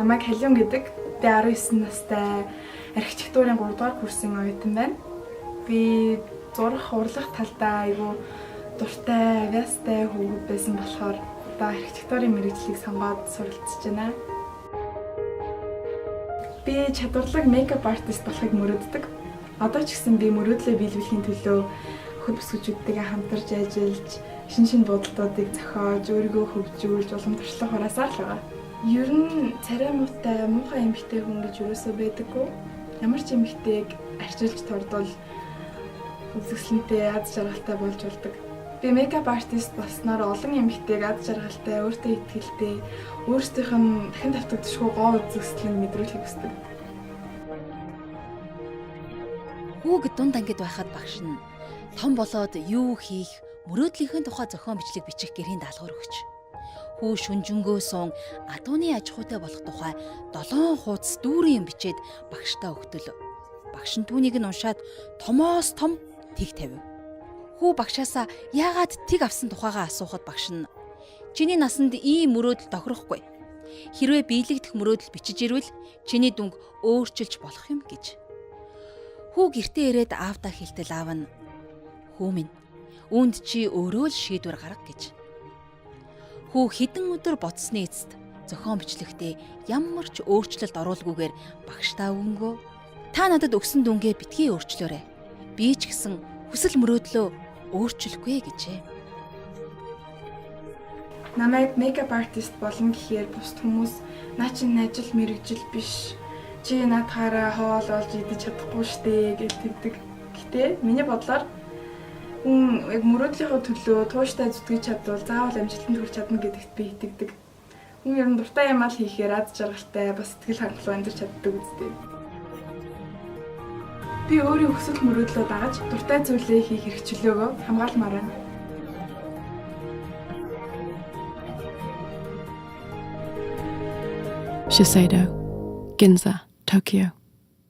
Намайг Халиун гэдэг. Би 19 настай архитектурын 3 дугаар курсын оюутан байна. Би зурах, урлах талдаа айгүй дуртай, авьяастай хүүхэд байсан болохоор одоо архитектурын мэргэжлийг сонгоод суралцж байна. Би чадварлаг мейкап артист болохыг мөрөөддөг. Одоо ч гэсэн би мөрөөдлөө биелүүлэхийн төлөө хөл бүсгүйчүүдтэйгээ хамтарч ажиллаж, шинэ бодолтуудыг зохиож, өөрийгөө хөгжүүлж, улам туршлага хураасаар л байгаа. Ер нь царай муутай, муухай эмэгтэй хүн гэж юусоо байдаггүй. Ямар ч эмэгтэйг арчилж тордвол үзэсгэлэнтэй, аз жаргалтай болж болдог. Би мейкап артист болсноор олон эмэгтэйг аз жаргалтай, өөртөө итгэлтэй, өөрсдийнх нь дахин давтагдчихгүй гоо үзэсгэлэн мэдрүүлэхийг хүсдэг. Хүүг дунд ангид байхад багш нь том болоод юу хийх, мөрөөдлийнхээ тухай зохион бичлэг бичих гэрийн даалгавар өгч. Хүү шүнжэнгөө суун адууны аж ахуйтай болох тухай 7 хуудас дүүрэн бичээд багштай өгтөл. Багш нь түүнийг нь уншаад томоос том тэг тавив. Хүү багшаасаа яагаад тэг авсан тухайгаа асуухад багш нь чиний насанд ийм мөрөөдөл тохирохгүй. Хэрвээ биелэгдэх мөрөөдөл бичиж ирвэл чиний дүнг өөрчилж болох юм гэж. Хүү гэртээ ирээд аавдаа хэлтэл аав нь "Хүү минь, үүнд чи өөрөө л шийдвэр гарга" гэж. Хүү хэдэн өдөр бодсны эцэст зохион бичлэгтээ ямар ч өөрчлөлт оруулгүйгээр багштай өнгөө "Та надад өгсөн дүнгээ битгий өөрчлөөрэй. Би ч гэсэн хүсэл мөрөөдлөө өөрчлөхгүй" гэжээ. Намайг мейкап артист болно гэхээр бусд хүмүүс "Наа чинь ажил мэргэжил биш. Чи наадхаараа хоол олж идэж чадахгүй штэ" гэж тэгдэг. Гэтэ миний бодлоор хүн яг мөрөөдлийнхөө төлөө тууштай зүтгэж чадвал заавал амжилтанд хүрч чадна гэдэгт би итгэдэг. Хүн ер нь дуртай юм ал хийхээр аз жаргалтай, бас сэтгэл хангалуун амьдарч чаддаг үстэй. Би өөрийн хүсэл мөрөөдлөө дагаж дуртай зүйлээ хийх эрх чөлөөгөө хамгаалмаар байна. Shiseido, Ginza, Tokyo.